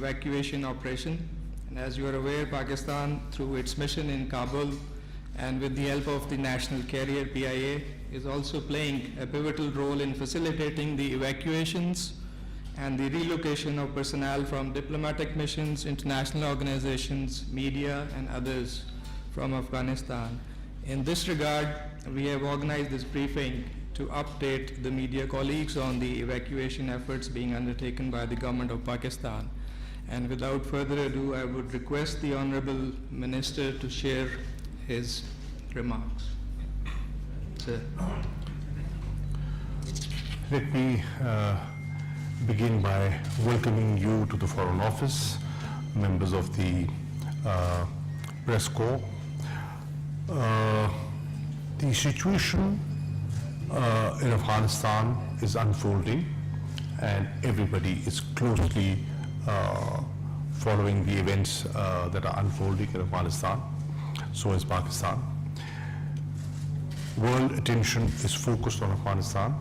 evacuation operation. And as you are aware, Pakistan, through its mission in Kabul and with the help of the national carrier PIA, is also playing a pivotal role in facilitating the evacuations and the relocation of personnel from diplomatic missions, international organizations, media, and others from Afghanistan. In this regard, we have organized this briefing to update the media colleagues on the evacuation efforts being undertaken by the government of Pakistan. And without further ado, I would request the Honorable Minister to share his remarks. Sir. Let me begin by welcoming you to the Foreign Office, members of the press corps. The situation in Afghanistan is unfolding, and everybody is closely following the events that are unfolding in Afghanistan. So is Pakistan. World attention is focused on Afghanistan,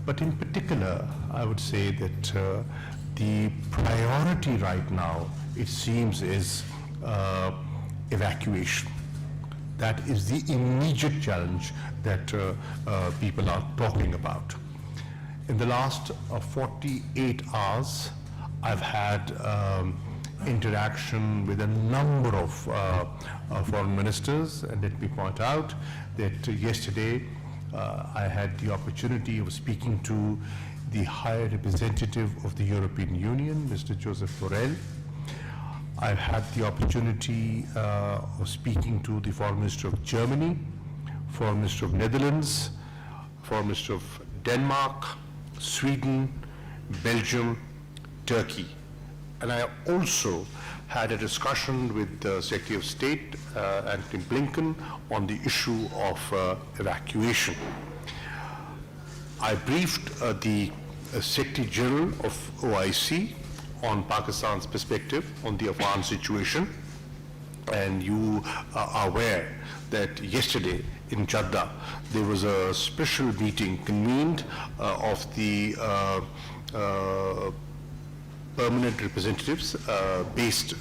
but in particular, I would say that the priority right now, it seems, is evacuation. That is the immediate challenge that people are talking about. In the last 48 hours, I've had interaction with a number of foreign ministers, and let me point out that yesterday I had the opportunity of speaking to the High Representative of the European Union, Mr. Joseph Borrell. I've had the opportunity of speaking to the Foreign Minister of Germany, Foreign Minister of Netherlands, Foreign Minister of Denmark, Sweden, Belgium, Turkey. And I also had a discussion with the Secretary of State, Antony Blinken, on the issue of evacuation. I briefed the Secretary General of OIC on Pakistan's perspective on the Afghan situation, and you are aware that yesterday in Jeddah there was a special meeting convened of the permanent representatives based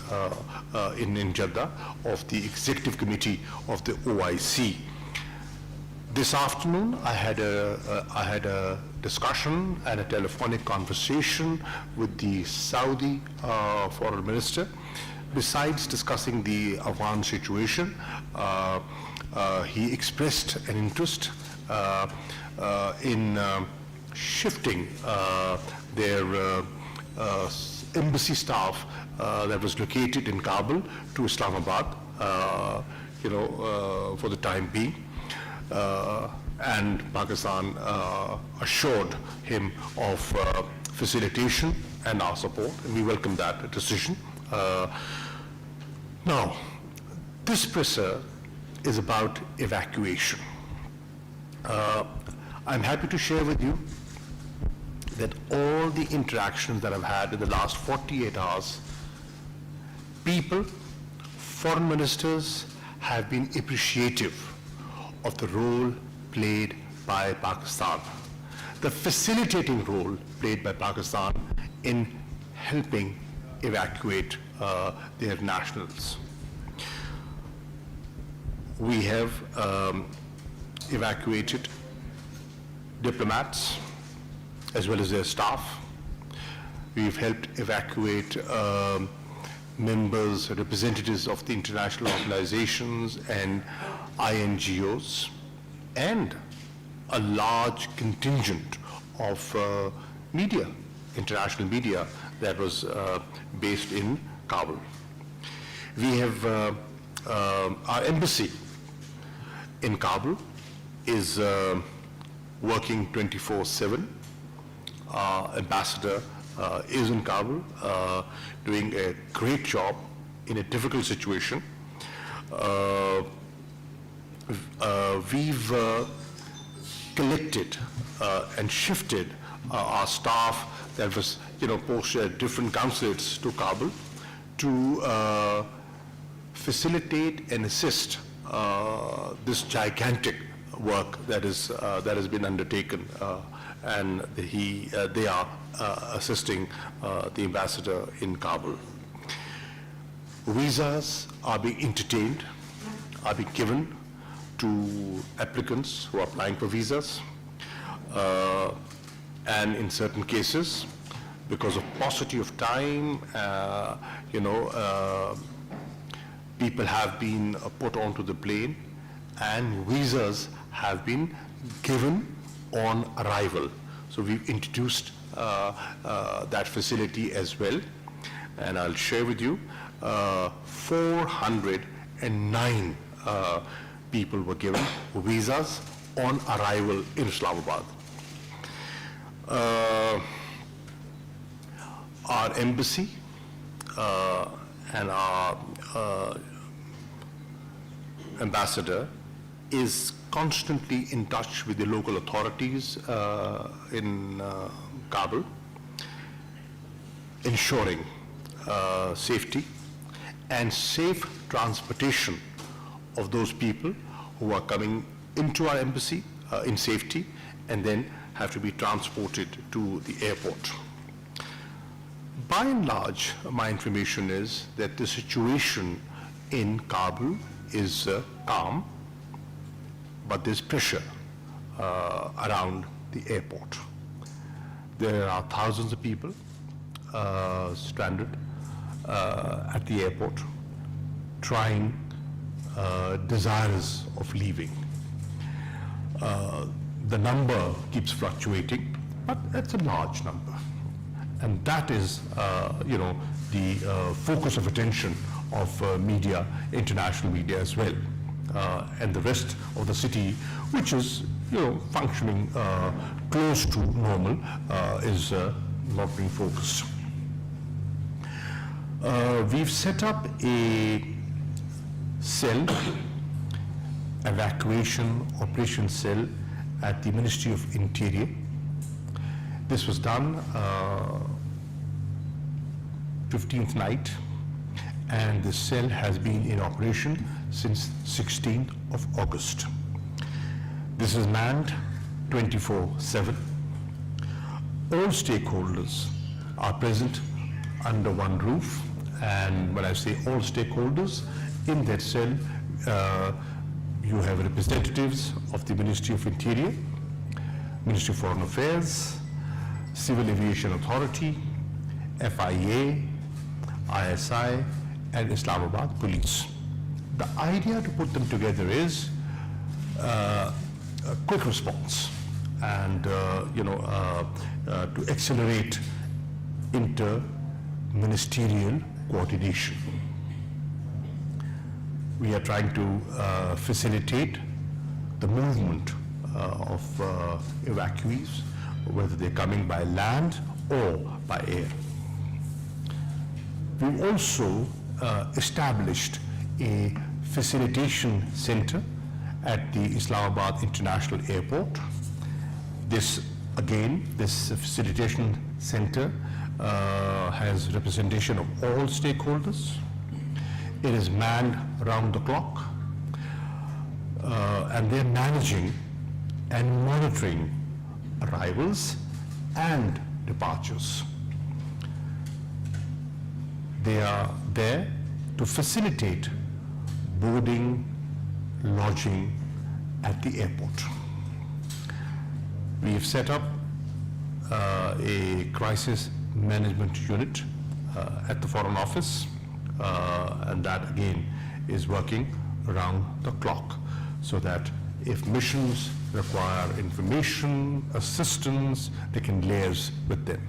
in Jeddah of the Executive Committee of the OIC. This afternoon, I had a discussion and a telephonic conversation with the Saudi Foreign Minister. Besides discussing the Afghan situation, he expressed an interest in shifting their embassy staff that was located in Kabul to Islamabad, for the time being. And Pakistan assured him of facilitation and our support, and we welcome that decision. Now, this presser is about evacuation. I'm happy to share with you that all the interactions that I've had in the last 48 hours, people, foreign ministers have been appreciative of the role played by Pakistan, the facilitating role played by Pakistan in helping evacuate their nationals. We have evacuated diplomats as well as their staff. We've helped evacuate members, representatives of the international organizations and INGOs, and a large contingent of media, international media, that was based in Kabul. We have our embassy in Kabul is working 24/7. Ambassador is in Kabul doing a great job in a difficult situation. We've collected and shifted our staff that was posted at different consulates to Kabul to facilitate and assist this gigantic work that has been undertaken and they are assisting the ambassador in Kabul. Visas are being entertained, are being given to applicants who are applying for visas, and in certain cases, because of paucity of time, people have been put onto the plane and visas have been given on arrival. So we've introduced that facility as well, and I'll share with you 409 people were given visas on arrival in Islamabad. Our embassy and our ambassador is constantly in touch with the local authorities in Kabul, ensuring safety and safe transportation of those people who are coming into our embassy in safety and then have to be transported to the airport. By and large, my information is that the situation in Kabul is calm, but there's pressure around the airport. There are thousands of people stranded at the airport, desirous of leaving. The number keeps fluctuating, but it's a large number. And that is, the focus of attention of media, international media as well. And the rest of the city, which is, functioning close to normal, is not being focused. We've set up a cell, evacuation operation cell at the Ministry of Interior. This was done 15th night, and the cell has been in operation since 16th of August. This is manned 24/7. All stakeholders are present under one roof, and when I say all stakeholders, in that cell you have representatives of the Ministry of Interior, Ministry of Foreign Affairs, Civil Aviation Authority, FIA, ISI, and Islamabad Police. The idea to put them together is a quick response and to accelerate inter-ministerial coordination. We are trying to facilitate the movement of evacuees, whether they're coming by land or by air. We've also established a facilitation center at the Islamabad International Airport. This facilitation center has representation of all stakeholders. It is manned around the clock, and they're managing and monitoring arrivals and departures. They are there to facilitate boarding, lodging at the airport. We have set up a crisis management unit at the Foreign Office, and that again is working around the clock, so that if missions require information, assistance, they can liaise with them.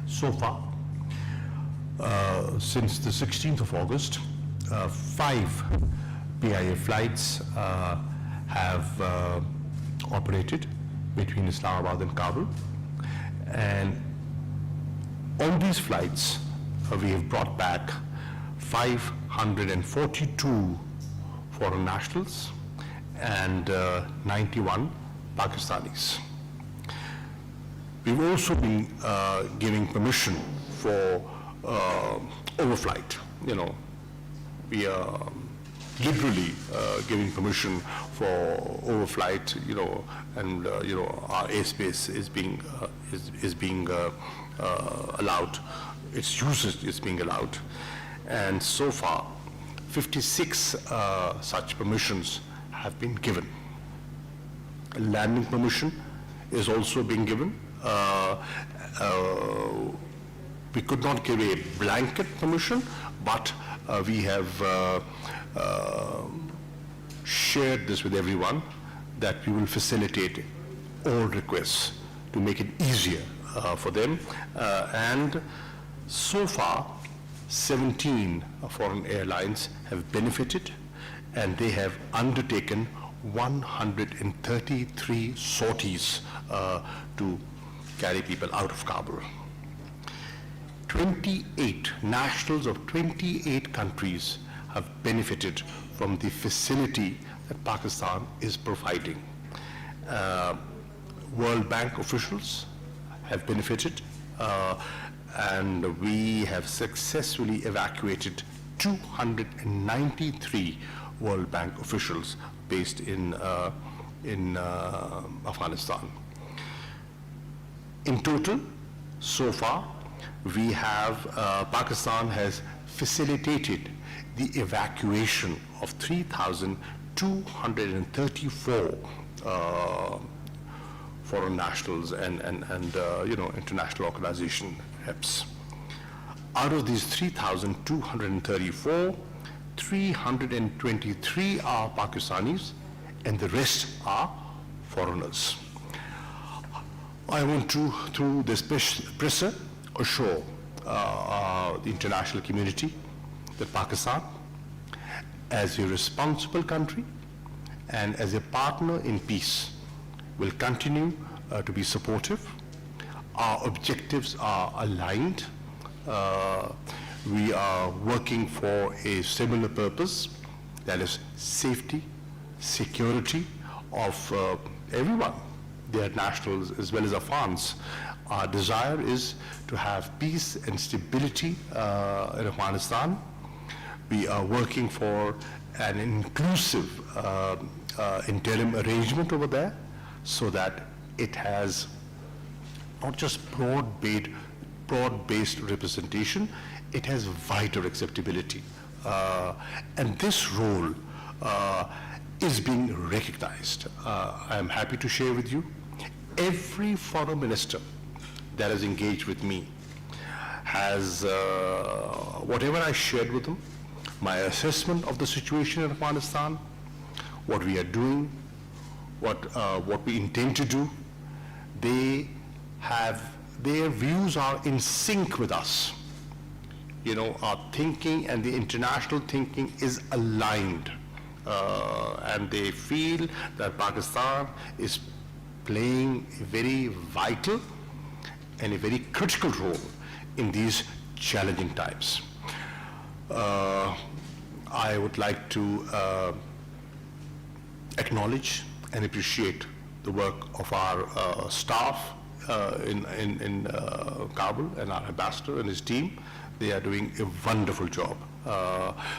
So far, since the 16th of August, 5 PIA flights have operated between Islamabad and Kabul, and on these flights we have brought back 542 foreign nationals and 91 Pakistanis. We've also been giving permission for overflight. We are liberally giving permission for overflight, and our airspace is being allowed. Its usage is being allowed, and so far, 56 such permissions have been given. A landing permission is also being given. We could not give a blanket permission, but we have shared this with everyone that we will facilitate all requests to make it easier for them. And so far, 17 foreign airlines have benefited, and they have undertaken 133 sorties to carry people out of Kabul. 28 nationals of 28 countries have benefited from the facility that Pakistan is providing. World Bank officials have benefited, and we have successfully evacuated 293 World Bank officials based in Afghanistan. In total, so far, we have, Pakistan has facilitated the evacuation of 3,234 foreign nationals and international organization reps. Out of these 3,234, 323 are Pakistanis, and the rest are foreigners. I want to, through this presser, assure the international community that Pakistan, as a responsible country and as a partner in peace, will continue to be supportive. Our objectives are aligned. We are working for a similar purpose, that is safety, security of everyone, their nationals as well as Afghans. Our desire is to have peace and stability in Afghanistan. We are working for an inclusive interim arrangement over there, so that it has not just broad-based representation, it has wider acceptability. And this role is being recognized. I am happy to share with you, every foreign minister that has engaged with me has, whatever I shared with them, my assessment of the situation in Afghanistan, what we are doing, what we intend to do, their views are in sync with us. Our thinking and the international thinking is aligned. And they feel that Pakistan is playing a very vital and a very critical role in these challenging times. I would like to acknowledge and appreciate the work of our staff in Kabul, and our ambassador and his team. They are doing a wonderful job.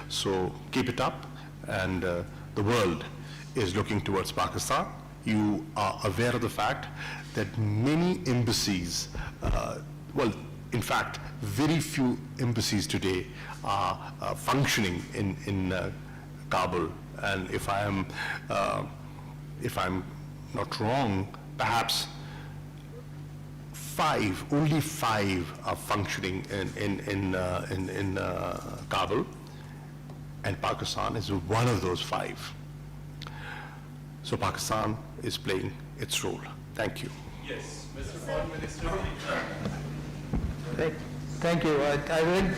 So keep it up, and the world is looking towards Pakistan. You are aware of the fact that many embassies, in fact, very few embassies today are functioning in Kabul. And if I'm not wrong, perhaps only five are functioning in Kabul, and Pakistan is one of those 5. So Pakistan is playing its role. Thank you. Yes, Mr. Foreign Minister. Thank you. I read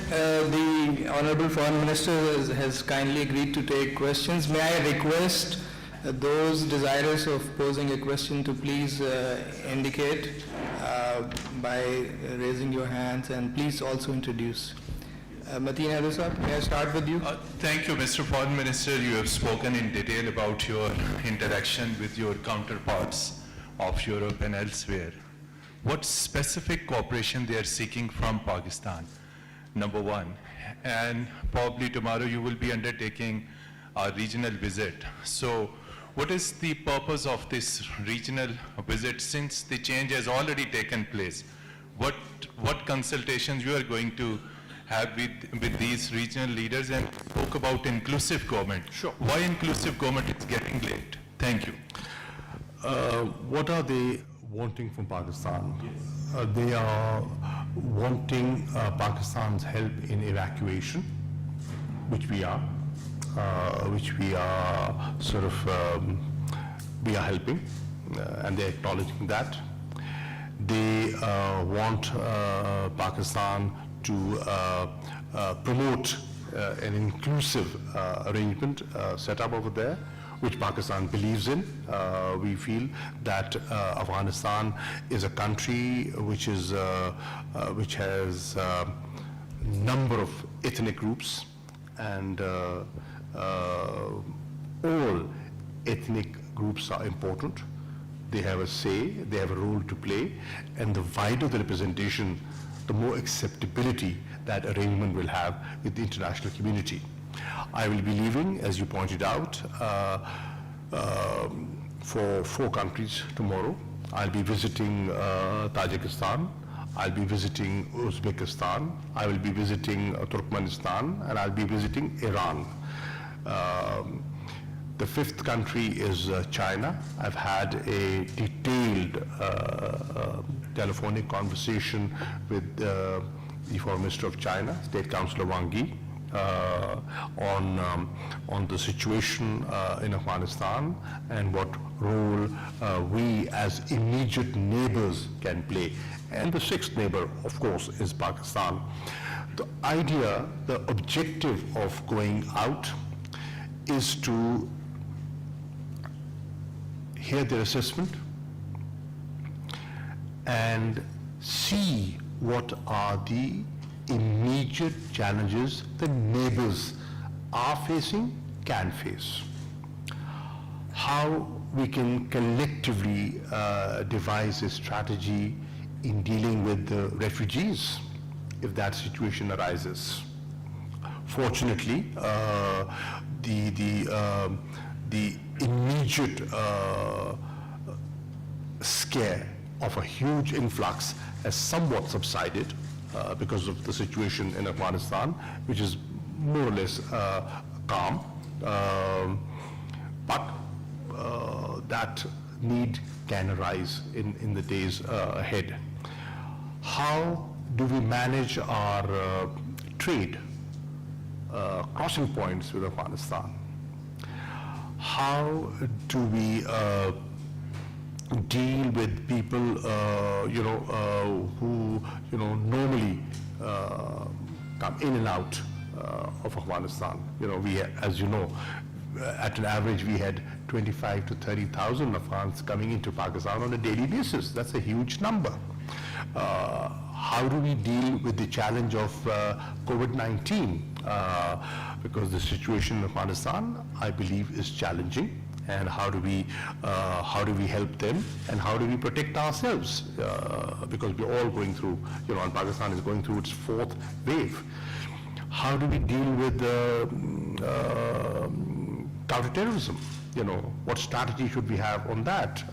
the Honorable Foreign Minister has kindly agreed to take questions. May I request those desirous of posing a question to please indicate by raising your hands, and please also introduce. Mateen Adusab, may I start with you? Thank you, Mr. Foreign Minister. You have spoken in detail about your interaction with your counterparts of Europe and elsewhere. What specific cooperation they are seeking from Pakistan? Number one. And probably tomorrow you will be undertaking regional visit. So what is the purpose of this regional visit since the change has already taken place? What consultations you are going to have with these regional leaders, and spoke about inclusive government? Sure. Why inclusive government is getting late? Thank you. What are they wanting from Pakistan? They are wanting Pakistan's help in evacuation, which we are sort of, we are helping, and they're acknowledging that. They want Pakistan to promote an inclusive arrangement set up over there, which Pakistan believes in. We feel that Afghanistan is a country which has number of ethnic groups, and all ethnic groups are important. They have a say, they have a role to play, and the wider the representation, the more acceptability that arrangement will have with the international community. I will be leaving, as you pointed out, for 4 countries tomorrow. I'll be visiting Tajikistan, I'll be visiting Uzbekistan, I will be visiting Turkmenistan, and I'll be visiting Iran. The 5th country is China. I've had a detailed telephonic conversation with the Foreign Minister of China, State Councillor Wang Yi, on the situation in Afghanistan and what role we as immediate neighbors can play. And the 6th neighbor, of course, is Pakistan. The idea, the objective of going out is to hear their assessment and see what are the immediate challenges the neighbors are facing, can face. How we can collectively devise a strategy in dealing with the refugees if that situation arises. Fortunately, the immediate scare of a huge influx has somewhat subsided because of the situation in Afghanistan, which is more or less calm. But that need can arise in the days ahead. How do we manage our trade crossing points with Afghanistan? How do we deal with people, who, normally come in and out of Afghanistan? We, as you know, at an average, we had 25 to 30,000 Afghans coming into Pakistan on a daily basis. That's a huge number. How do we deal with the challenge of COVID-19? Because the situation in Afghanistan, I believe, is challenging. And how do we help them, and how do we protect ourselves? Because we're all going through, and Pakistan is going through its 4th wave. How do we deal with counterterrorism? What strategy should we have on that?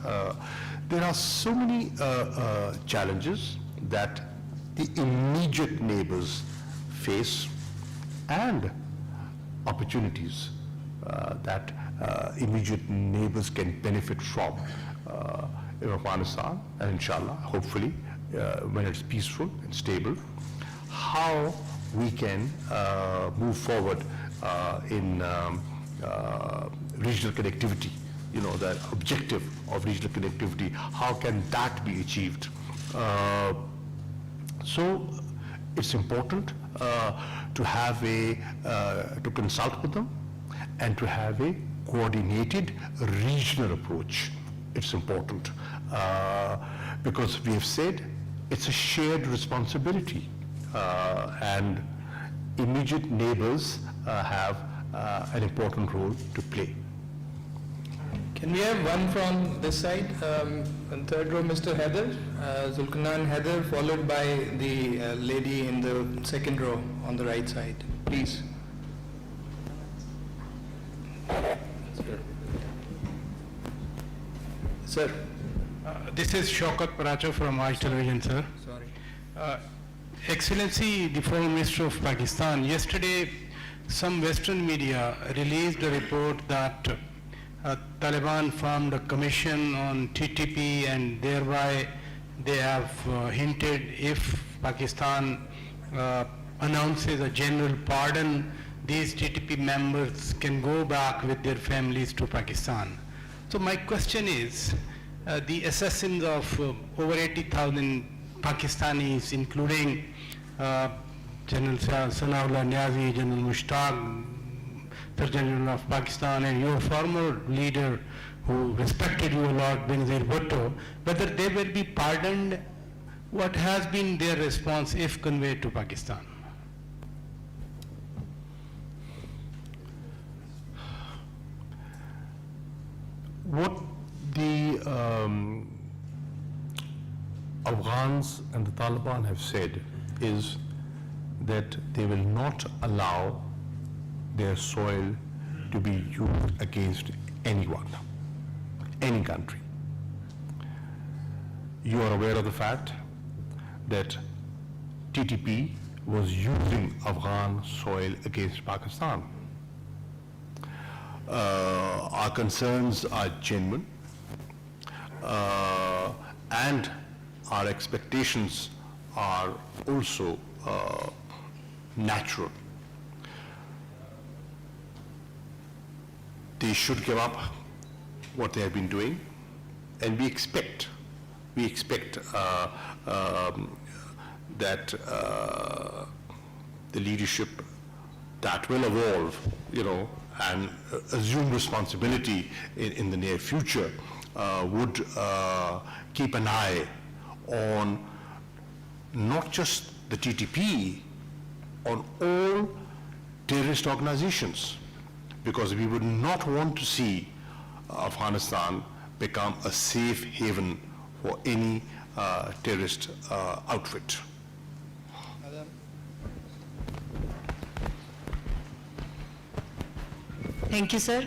There are so many challenges that the immediate neighbors face, and opportunities that immediate neighbors can benefit from in Afghanistan, and inshallah, hopefully, when it's peaceful and stable, how we can move forward in regional connectivity, the objective of regional connectivity, how can that be achieved? So it's important to have to consult with them and to have a coordinated regional approach. It's important because we have said it's a shared responsibility, and immediate neighbors have an important role to play. Can we have one from this side? On 3rd row, Mr. Heather, Zulkarnain Heather, followed by the lady in the 2nd row on the right side. Please. Sir. This is Shaukat Paracha from Aaj Television, sir. Sorry. Excellency, the Foreign Minister of Pakistan, yesterday some Western media released a report that Taliban formed a commission on TTP, and thereby they have hinted if Pakistan announces a general pardon, these TTP members can go back with their families to Pakistan. So my question is, the assassins of over 80,000 Pakistanis, including General Sanaullah Niazi, General Mushtaq, Surgeon General of Pakistan, and your former leader who respected you a lot, Benazir Bhutto, whether they will be pardoned, what has been their response if conveyed to Pakistan? What the Afghans and the Taliban have said is that they will not allow their soil to be used against anyone, any country. You are aware of the fact that TTP was using Afghan soil against Pakistan. Our concerns are genuine, and our expectations are also natural. They should give up what they have been doing, and we expect that the leadership that will evolve, and assume responsibility in the near future would keep an eye on not just the TTP, on all terrorist organizations, because we would not want to see Afghanistan become a safe haven for any terrorist outfit. Thank you sir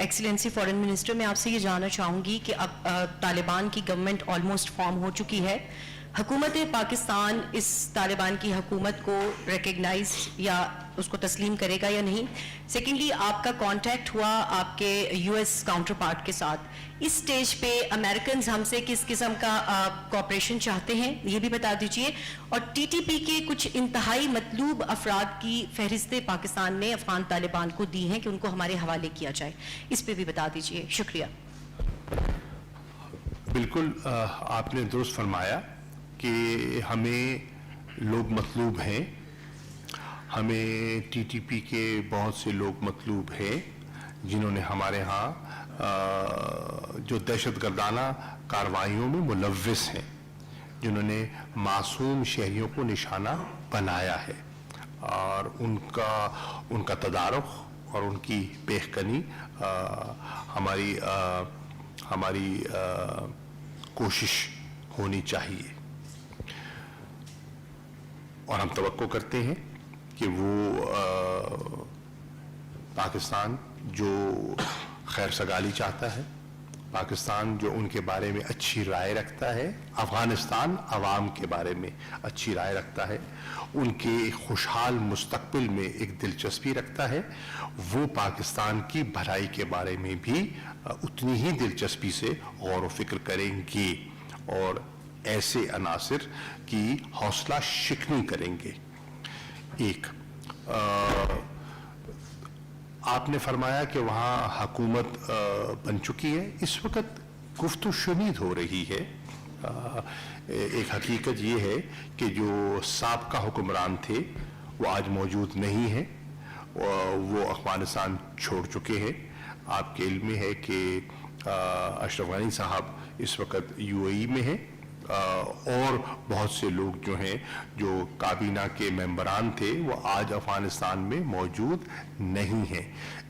excellency foreign minister मैं आपसे ये जानना चाहूँगी कि अब तालिबान की government almost form हो चुकी है हुकूमत पाकिस्तान इस तालिबान की हुकूमत को रिकग्नाइज या उसको तस्लीम करेगा या नहीं सेकेंडली आपका कांटेक्ट हुआ आपके यूएस काउंटर पार्ट के साथ इस स्टेज पे अमेरिकन हमसे किस किस्म का कोऑपरेशन चाहते हैं ये भी बता दीजिए और टीटीपी के कुछ इंतहाई मतलूब अफराद की फहरिस्तें पाकिस्तान ने अफगान तालिबान को दी हैं कि उनको हमारे हवाले किया जाए इस पे भी बता दीजिए शुक्रिया बिल्कुल आपने दुरुस्त फरमाया कि हमें लोग मतलूब हैं हमें टीटीपी के बहुत से लोग मतलूब हैं जिन्होंने हमारे यहाँ जो दहशतगर्दाना कार्रवाइयों में मुलव्विस हैं जिन्होंने मासूम शहरियों को निशाना बनाया है और उनका तदारुख और उनकी पेशकनी हमारी कोशिश होनी चाहिए और हम तवक्को करते हैं कि वो पाकिस्तान जो खैर सगाली चाहता है पाकिस्तान जो उनके बारे में अच्छी राय रखता है अफगानिस्तान अवाम के बारे में अच्छी राय रखता है उनके खुशहाल मुस्तकबिल में एक दिलचस्पी रखता है वो पाकिस्तान की भलाई के बारे में भी उतनी ही दिलचस्पी से गौर व फिक्र करेंगे और ऐसे अनासिर की हौसला शिकनी करेंगे एक आपने फरमाया कि वहाँ हुकूमत बन चुकी है इस वक्त गुफ्तगू शुनीद हो रही है एक हकीकत ये है कि जो साबका हुक्मरान थे वो आज मौजूद नहीं है वो अफगानिस्तान छोड़ चुके हैं आपके इल्म में है कि अशरफ गनी साहब इस वक्त यूएई में हैं और बहुत से लोग जो हैं जो काबीना के मेंबरान थे वो आज अफगानिस्तान में मौजूद नहीं हैं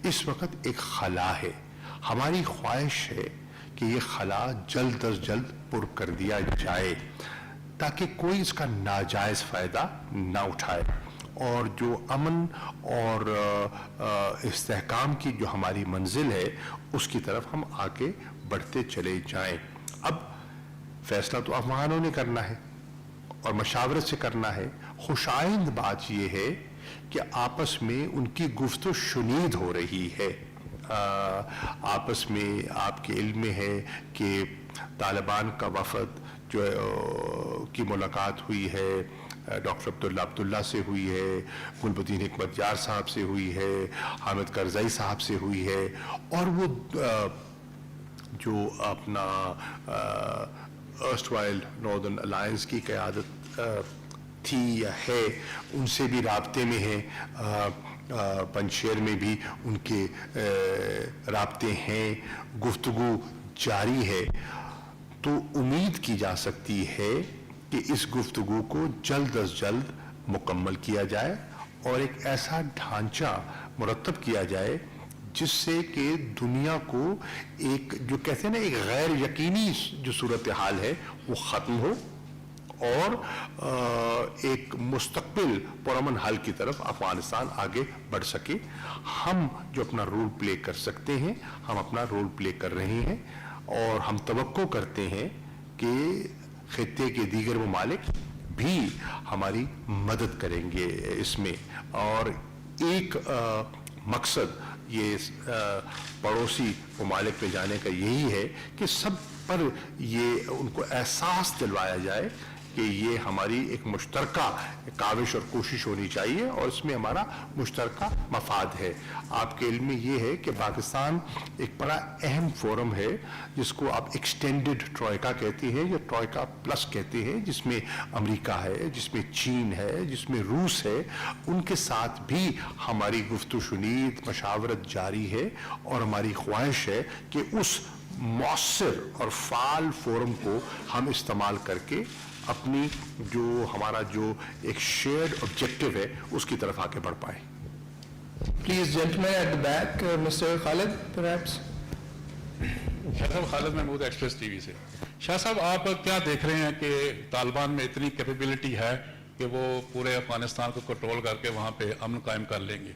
इस वक्त एक खला है हमारी ख्वाहिश है कि ये खला जल्द अज जल्द पुर कर दिया जाए ताकि कोई इसका नाजायज़ फ़ायदा ना उठाए اور جو امن اور استحکام کی جو ہماری منزل ہے اس کی طرف ہم آگے بڑھتے چلے جائیں. اب فیصلہ تو افغانوں نے کرنا ہے اور مشاورت سے کرنا ہے. خوش آئند بات یہ ہے کہ آپس میں ان کی گفت و شنید ہو رہی ہے. آپس میں آپ کے علم میں ہے کہ طالبان کا وفد جو کی ملاقات ہوئی ہے ڈاکٹر عبداللہ سے ہوئی ہے, گل بدین حکمت یار صاحب سے ہوئی ہے, حامد کرزئی صاحب سے ہوئی ہے, اور وہ جو اپنا ارسٹوائل ناردرن الائنس کی قیادت تھی یا ہے ان سے بھی رابطے میں ہیں. پنجشیر میں بھی ان کے رابطے ہیں, گفتگو جاری ہے. تو امید کی جا سکتی ہے کہ اس گفتگو کو جلد از جلد مکمل کیا جائے اور ایک ایسا ڈھانچہ مرتب کیا جائے جس سے کہ دنیا کو ایک جو کہتے ہیں نا ایک غیر یقینی جو صورتحال ہے وہ ختم ہو اور ایک مستقبل پرامن حل کی طرف افغانستان آگے بڑھ سکے. ہم جو اپنا رول پلے کر سکتے ہیں ہم اپنا رول پلے کر رہے ہیں اور ہم توقع کرتے ہیں کہ خطے کے دیگر ممالک بھی ہماری مدد کریں گے اس میں. اور ایک مقصد یہ پڑوسی ممالک میں جانے کا یہی ہے کہ سب پر یہ ان کو احساس دلوایا جائے کہ یہ ہماری ایک مشترکہ کاوش اور کوشش ہونی چاہیے اور اس میں ہمارا مشترکہ مفاد ہے. آپ کے علم میں یہ ہے کہ پاکستان ایک بڑا اہم فورم ہے جس کو آپ ایکسٹینڈڈ ٹروئکا کہتے ہیں یا ٹروئکا پلس کہتے ہیں, جس میں امریکہ ہے, جس میں چین ہے, جس میں روس ہے. ان کے ساتھ بھی ہماری گفت و شنید مشاورت جاری ہے اور ہماری خواہش ہے کہ اس مؤثر اور فعال فورم کو ہم استعمال کر کے اپنی جو ہمارا جو ایک شیئرڈ آبجیکٹو ہے اس کی طرف آگے بڑھ پائیں. Please, gentlemen at the back, Mr. Khalid, perhaps. شاہ صاحب, خالد محمود ایکسپریس ٹی وی سے. شاہ صاحب, آپ کیا دیکھ رہے ہیں کہ طالبان میں اتنی کیپیبلٹی ہے کہ وہ پورے افغانستان کو کنٹرول کر کے وہاں پہ امن قائم کر لیں گے؟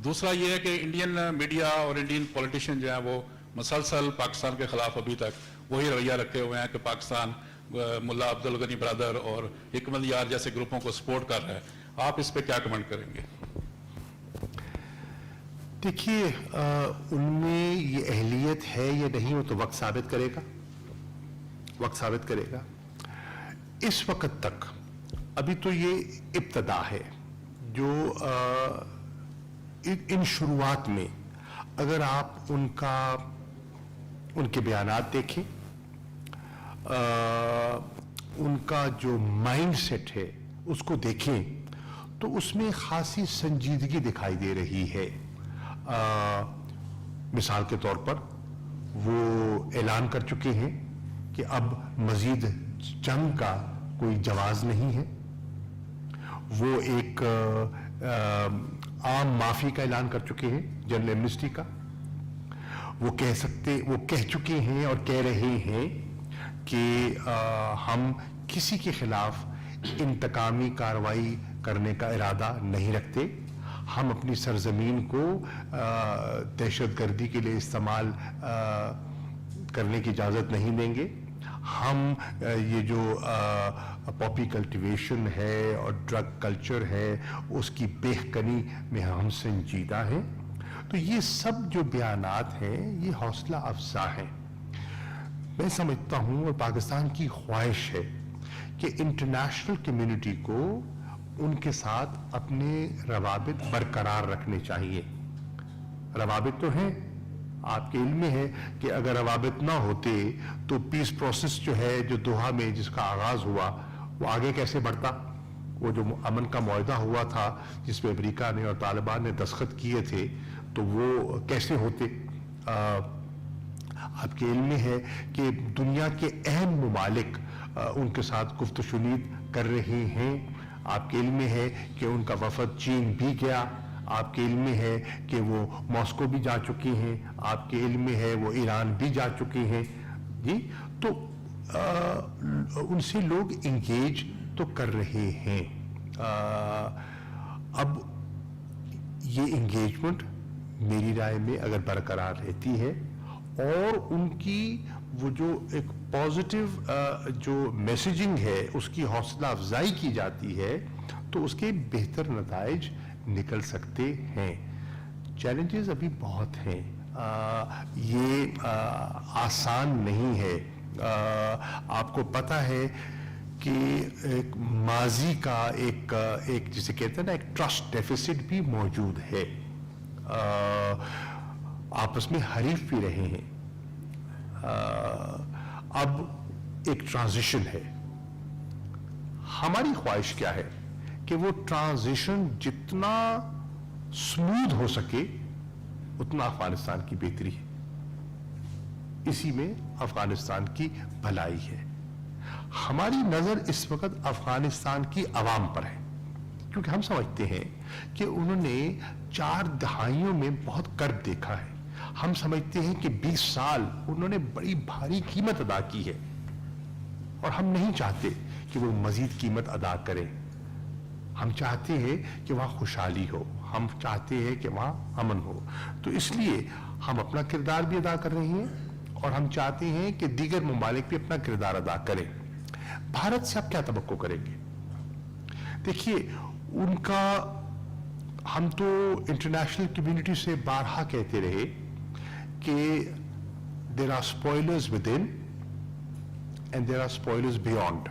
دوسرا یہ ہے کہ انڈین میڈیا اور انڈین پولیٹیشین جو ہیں وہ مسلسل پاکستان کے خلاف ابھی تک وہی رویہ رکھے ہوئے ہیں کہ پاکستان ملا عبدالغنی برادر اور حکمت یار جیسے گروپوں کو سپورٹ کر رہا ہے. آپ اس پہ کیا کمنٹ کریں گے؟ دیکھیے, ان میں یہ اہلیت ہے یا نہیں وہ تو وقت ثابت کرے گا, وقت ثابت کرے گا. اس وقت تک ابھی تو یہ ابتدا ہے. جو ان شروعات میں اگر آپ ان کے بیانات دیکھیں, ان کا جو مائنڈ سیٹ ہے اس کو دیکھیں تو اس میں خاصی سنجیدگی دکھائی دے رہی ہے. مثال کے طور پر وہ اعلان کر چکے ہیں کہ اب مزید جنگ کا کوئی جواز نہیں ہے. وہ ایک عام معافی کا اعلان کر چکے ہیں, جنرل ایمنسٹی کا. وہ کہہ چکے ہیں اور کہہ رہے ہیں کہ ہم کسی کے خلاف انتقامی کارروائی کرنے کا ارادہ نہیں رکھتے. ہم اپنی سرزمین کو دہشت گردی کے لیے استعمال کرنے کی اجازت نہیں دیں گے. ہم یہ جو پاپی کلٹیویشن ہے اور ڈرگ کلچر ہے اس کی بہکنی میں ہم سنجیدہ ہیں. تو یہ سب جو بیانات ہیں یہ حوصلہ افزا ہیں. میں سمجھتا ہوں اور پاکستان کی خواہش ہے کہ انٹرنیشنل کمیونٹی کو ان کے ساتھ اپنے روابط برقرار رکھنے چاہیے. روابط تو ہیں, آپ کے علم میں ہے کہ اگر روابط نہ ہوتے تو پیس پروسیس جو ہے جو دوحہ میں جس کا آغاز ہوا وہ آگے کیسے بڑھتا. وہ جو امن کا معاہدہ ہوا تھا جس میں امریکہ نے اور طالبان نے دستخط کیے تھے تو وہ کیسے ہوتے. آپ کے علم میں ہے کہ دنیا کے اہم ممالک ان کے ساتھ گفت و شنید کر رہے ہیں. آپ کے علم میں ہے کہ ان کا وفد چین بھی گیا. آپ کے علم میں ہے کہ وہ ماسکو بھی جا چکے ہیں. آپ کے علم میں ہے وہ ایران بھی جا چکے ہیں. جی, تو ان سے لوگ انگیج تو کر رہے ہیں. اب یہ انگیجمنٹ میری رائے میں اگر برقرار رہتی ہے اور ان کی وہ جو ایک پازیٹیو جو میسیجنگ ہے اس کی حوصلہ افزائی کی جاتی ہے تو اس کے بہتر نتائج نکل سکتے ہیں. چیلنجز ابھی بہت ہیں, یہ آسان نہیں ہے. آپ کو پتہ ہے کہ ایک ماضی کا ایک جسے کہتے ہیں نا ایک ٹرسٹ ڈیفیسٹ بھی موجود ہے, آپس میں حریف بھی رہے ہیں. اب ایک ٹرانزیشن ہے. ہماری خواہش کیا ہے کہ وہ ٹرانزیشن جتنا سموتھ ہو سکے اتنا افغانستان کی بہتری ہے, اسی میں افغانستان کی بھلائی ہے. ہماری نظر اس وقت افغانستان کی عوام پر ہے, کیونکہ ہم سمجھتے ہیں کہ انہوں نے 4 دہائیوں میں بہت کرب دیکھا ہے. ہم سمجھتے ہیں کہ 20 سال انہوں نے بڑی بھاری قیمت ادا کی ہے اور ہم نہیں چاہتے کہ وہ مزید قیمت ادا کریں. ہم چاہتے ہیں کہ وہاں خوشحالی ہو, ہم چاہتے ہیں کہ وہاں امن ہو. تو اس لیے ہم اپنا کردار بھی ادا کر رہے ہیں اور ہم چاہتے ہیں کہ دیگر ممالک بھی اپنا کردار ادا کریں. بھارت سے آپ کیا توقع کریں گے؟ دیکھیے, ان کا ہم تو انٹرنیشنل کمیونٹی سے بارہا کہتے رہے کہ there are spoilers within and there are spoilers beyond.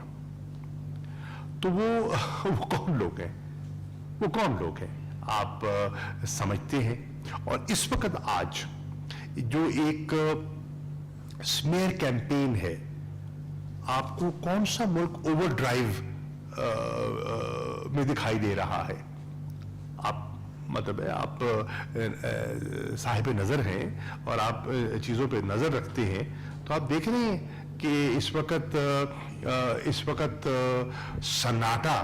تو وہ کون لوگ ہیں؟ وہ کون لوگ ہیں آپ سمجھتے ہیں. اور اس وقت آج جو ایک سمیئر کیمپین ہے, آپ کو کون سا ملک اوور ڈرائیو میں دکھائی دے رہا ہے؟ آپ مطلب ہے آپ صاحب نظر ہیں اور آپ چیزوں پہ نظر رکھتے ہیں, تو آپ دیکھ رہے ہیں کہ اس وقت سناٹا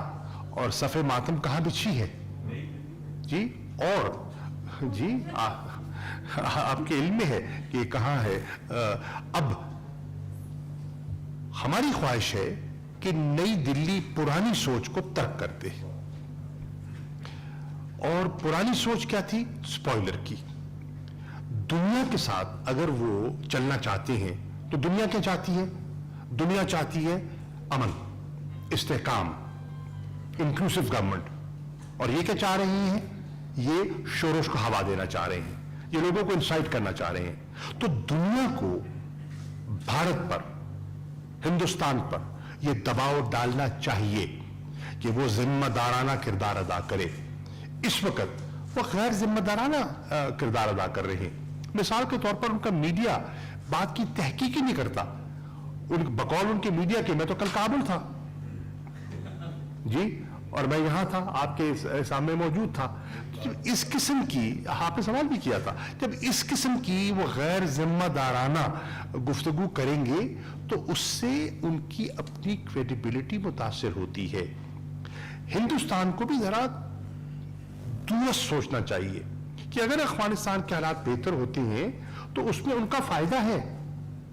اور صف ماتم کہاں بچھی ہے جی؟ اور جی آپ کے علم میں ہے کہ کہاں ہے. اب ہماری خواہش ہے کہ نئی دلی پرانی سوچ کو ترک کر دے. اور پرانی سوچ کیا تھی؟ سپوائلر کی. دنیا کے ساتھ اگر وہ چلنا چاہتے ہیں تو دنیا کیا چاہتی ہے؟ دنیا چاہتی ہے امن, استحکام, انکلوسیو گورنمنٹ. اور یہ کیا چاہ رہی ہیں؟ یہ شورش کو ہوا دینا چاہ رہے ہیں, یہ لوگوں کو انسائٹ کرنا چاہ رہے ہیں. تو دنیا کو بھارت پر, ہندوستان پر یہ دباؤ ڈالنا چاہیے کہ وہ ذمہ دارانہ کردار ادا کرے. اس وقت وہ غیر ذمہ دارانہ کردار ادا کر رہے ہیں. مثال کے طور پر ان کا میڈیا بات کی تحقیق ہی نہیں کرتا. بقول ان کے میڈیا کے, میں تو کل کابل تھا جی, اور میں یہاں تھا, آپ کے سامنے موجود تھا. اس قسم کی, آپ نے سوال بھی کیا تھا, جب اس قسم کی وہ غیر ذمہ دارانہ گفتگو کریں گے تو اس سے ان کی اپنی کریڈیبلٹی متاثر ہوتی ہے. ہندوستان کو بھی ذرا درست سوچنا چاہیے کہ اگر افغانستان کے حالات بہتر ہوتے ہیں تو اس میں ان کا فائدہ ہے,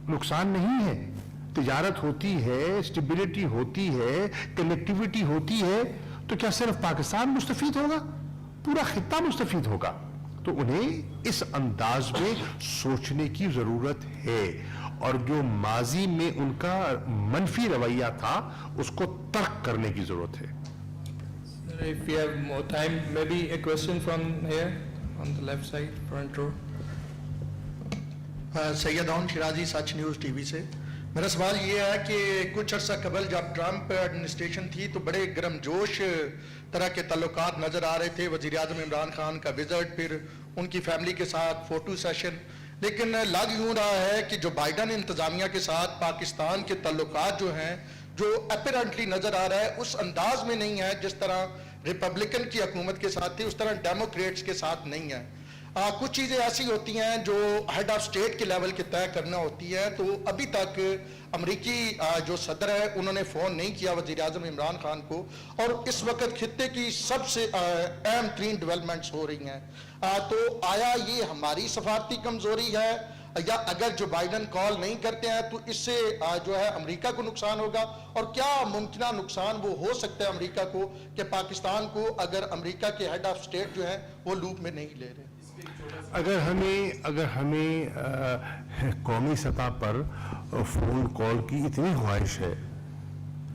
نقصان نہیں ہے. تجارت ہوتی ہے, اسٹیبلٹی ہوتی ہے, کنیکٹیویٹی ہوتی ہے, تو کیا صرف پاکستان مستفید ہوگا؟ پورا خطہ مستفید ہوگا. تو انہیں اس انداز میں سوچنے کی ضرورت ہے, اور جو ماضی میں ان کا منفی رویہ تھا اس کو ترک کرنے کی ضرورت ہے. If we have more time, maybe a question from here on the left side, front row. Syed Aoun Shirazi, such news T V سے. میرا سوال یہ ہے کہ کچھ عرصہ قبل جب ٹرمپ ایڈمنسٹریشن تھی تو بڑے گرم جوش طرح کے تعلقات نظر آ رہے تھے. وزیر اعظم عمران خان کا وزٹ, پھر ان کی فیملی کے ساتھ فوٹو سیشن. لیکن لگ یوں رہا ہے کہ جو بائیڈن انتظامیہ کے ساتھ پاکستان کے تعلقات جو ہیں, جو اپیرنٹلی نظر آ رہا ہے اس انداز میں نہیں ہے جس طرح ریپبلکن کی حکومت کے ساتھ تھی, اس طرح ڈیموکریٹس کے ساتھ نہیں ہے. کچھ چیزیں ایسی ہوتی ہیں جو ہیڈ آف سٹیٹ کے لیول کے طے کرنا ہوتی ہے. تو ابھی تک امریکی جو صدر ہے انہوں نے فون نہیں کیا وزیر اعظم عمران خان کو, اور اس وقت خطے کی سب سے اہم ترین ڈیولپمنٹس ہو رہی ہیں. تو آیا یہ ہماری سفارتی کمزوری ہے یا اگر جو بائیڈن کال نہیں کرتے ہیں تو اس سے جو ہے امریکہ کو نقصان ہوگا, اور کیا ممکنہ نقصان وہ ہو سکتا ہے امریکہ کو کہ پاکستان کو اگر امریکہ کے ہیڈ آف سٹیٹ جو ہیں وہ لوپ میں نہیں لے رہے؟ اگر ہمیں قومی سطح پر فون کال کی اتنی خواہش ہے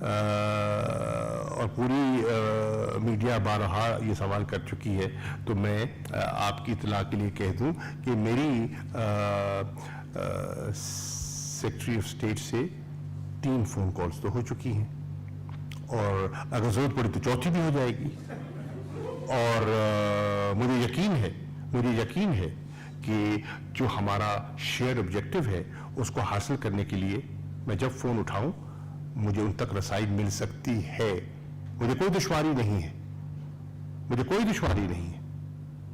اور پوری میڈیا بارہا یہ سوال کر چکی ہے, تو میں آپ کی اطلاع کے لیے کہہ دوں کہ میری سیکرٹری آف اسٹیٹ سے 3 فون کالز تو ہو چکی ہیں, اور اگر ضرورت پڑی تو 4تھی بھی ہو جائے گی. اور مجھے یقین ہے کہ جو ہمارا شیئر آبجیکٹو ہے اس کو حاصل کرنے کے لیے میں جب فون اٹھاؤں مجھے ان تک رسائی مل سکتی ہے. مجھے کوئی دشواری نہیں ہے,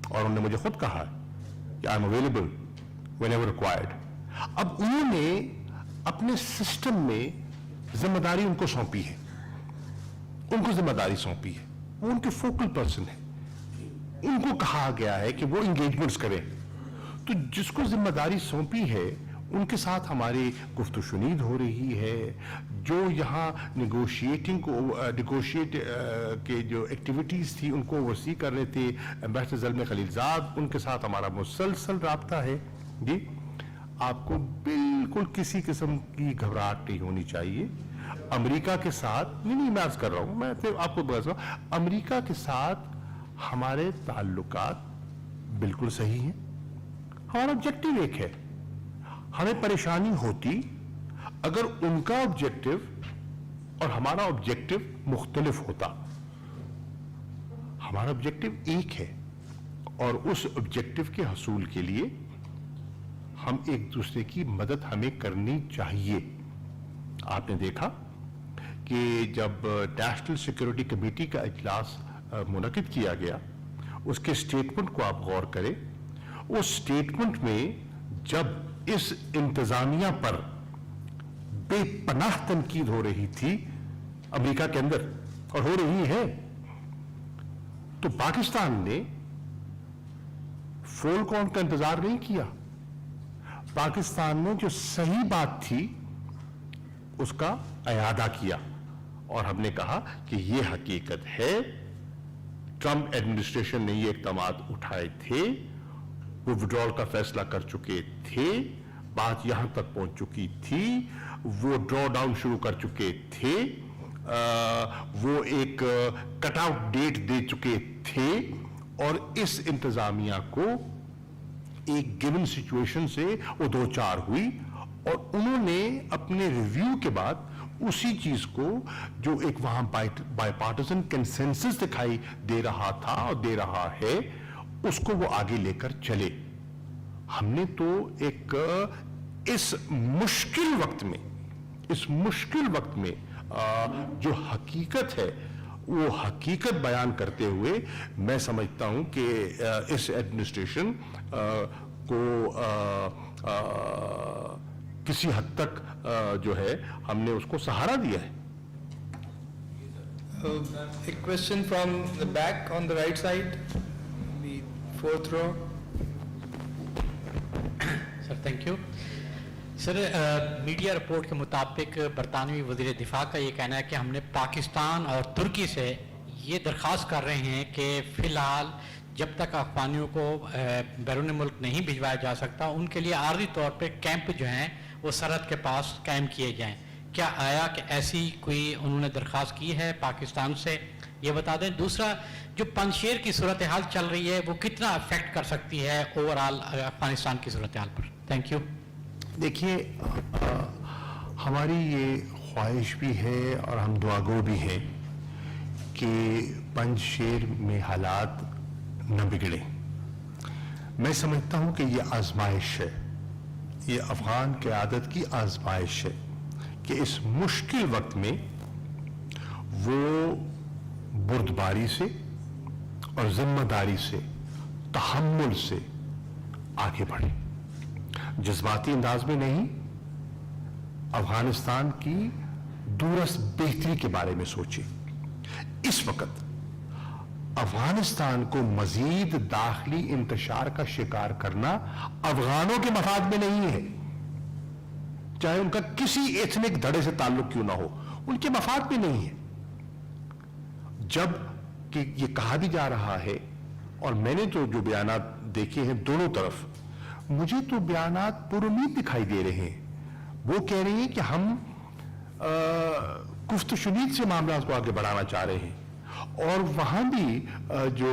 اور انہوں نے مجھے خود کہا کہ I am available when ever required. اب انہوں نے اپنے سسٹم میں ذمہ داری ان کو سونپی ہے, وہ ان کے فوکل پرسن ہے, ان کو کہا گیا ہے کہ وہ انگیجمنٹس کریں. تو جس کو ذمہ داری سونپی ہے ان کے ساتھ ہماری گفت و شنید ہو رہی ہے. جو یہاں نیگوشیٹ کے جو ایکٹیویٹیز تھی ان کو وسیع کر رہے تھے ایمبیسڈر زلمے خلیلزاد, ان کے ساتھ ہمارا مسلسل رابطہ ہے. جی آپ کو بالکل کسی قسم کی گھبراہٹ نہیں ہونی چاہیے. امریکہ کے ساتھ نہیں میں عرض کر رہا ہوں, میں آپ کو بتا رہا ہوں, امریکہ کے ساتھ ہمارے تعلقات بالکل صحیح ہیں. ہمارا آبجیکٹو ایک ہے. ہمیں پریشانی ہوتی اگر ان کا آبجیکٹو اور ہمارا آبجیکٹو مختلف ہوتا. ہمارا آبجیکٹو ایک ہے, اور اس آبجیکٹو کے حصول کے لیے ہم ایک دوسرے کی مدد ہمیں کرنی چاہیے. آپ نے دیکھا کہ جب نیشنل سیکورٹی کمیٹی کا اجلاس منعقد کیا گیا, اس کے سٹیٹمنٹ کو آپ غور کریں. اس سٹیٹمنٹ میں جب اس انتظامیہ پر بے پناہ تنقید ہو رہی تھی امریکہ کے اندر, اور ہو رہی ہے, تو پاکستان نے فون کال کا انتظار نہیں کیا. پاکستان نے جو صحیح بات تھی اس کا اعادہ کیا, اور ہم نے کہا کہ یہ حقیقت ہے, ٹرمپ ایڈمنسٹریشن نے یہ اقدامات اٹھائے تھے, وہ وڈرال کا فیصلہ کر چکے تھے, بات یہاں تک پہنچ چکی تھی, وہ ڈرا ڈاؤن شروع کر چکے تھے, وہ ایک کٹ آؤٹ ڈیٹ دے چکے تھے, اور اس انتظامیہ کو ایک گیون سچویشن سے وہ دو چار ہوئی, اور انہوں نے اپنے ریویو کے بعد اسی چیز کو جو ایک وہاں بائی پارٹیزن کنسنسس دکھائی دے رہا تھا اور دے رہا ہے, اس کو وہ آگے لے کر چلے. ہم نے تو ایک اس مشکل وقت میں جو حقیقت ہے وہ حقیقت بیان کرتے ہوئے میں سمجھتا ہوں کہ اس ایڈمنسٹریشن کو کسی حد تک جو ہے ہم نے اس کو سہارا دیا ہے. A question from the back on the right side, the 4th row. Sir thank you. Sir media report کے مطابق برطانوی وزیر دفاع کا یہ کہنا ہے کہ ہم نے پاکستان اور ترکی سے یہ درخواست کر رہے ہیں کہ فی الحال جب تک افغانیوں کو بیرون ملک نہیں بھجوایا جا سکتا ان کے لیے عارضی طور پہ کیمپ جو ہیں وہ سرحد کے پاس قائم کیے جائیں. کیا آیا کہ ایسی کوئی انہوں نے درخواست کی ہے پاکستان سے, یہ بتا دیں. دوسرا, جو پنجشیر کی صورتحال چل رہی ہے وہ کتنا افیکٹ کر سکتی ہے اوور آل افغانستان کی صورتحال پر؟ Thank you. دیکھیے, ہماری یہ خواہش بھی ہے اور ہم دعاگو بھی ہیں کہ پنجشیر میں حالات نہ بگڑے. میں سمجھتا ہوں کہ یہ آزمائش ہے, یہ افغان قیادت کی آزمائش ہے کہ اس مشکل وقت میں وہ بردباری سے اور ذمہ داری سے, تحمل سے آگے بڑھے. جذباتی انداز میں نہیں, افغانستان کی دورس بہتری کے بارے میں سوچے. اس وقت افغانستان کو مزید داخلی انتشار کا شکار کرنا افغانوں کے مفاد میں نہیں ہے، چاہے ان کا کسی ایتھنک دھڑے سے تعلق کیوں نہ ہو، ان کے مفاد میں نہیں ہے۔ جب کہ یہ کہا بھی جا رہا ہے، اور میں نے تو جو بیانات دیکھے ہیں دونوں طرف، مجھے تو بیانات پر امید دکھائی دے رہے ہیں۔ وہ کہہ رہے ہیں کہ ہم گفت و شنید سے معاملات کو آگے بڑھانا چاہ رہے ہیں، اور وہاں بھی جو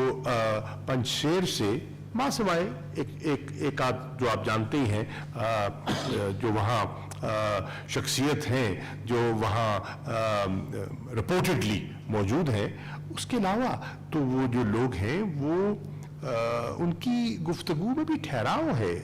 پنجشیر سے ماں سوائے ایک آدھ جو آپ جانتے ہی ہیں جو وہاں شخصیت ہیں جو وہاں رپورٹڈلی موجود ہیں، اس کے علاوہ تو وہ جو لوگ ہیں وہ ان کی گفتگو میں بھی ٹھہراؤ ہے،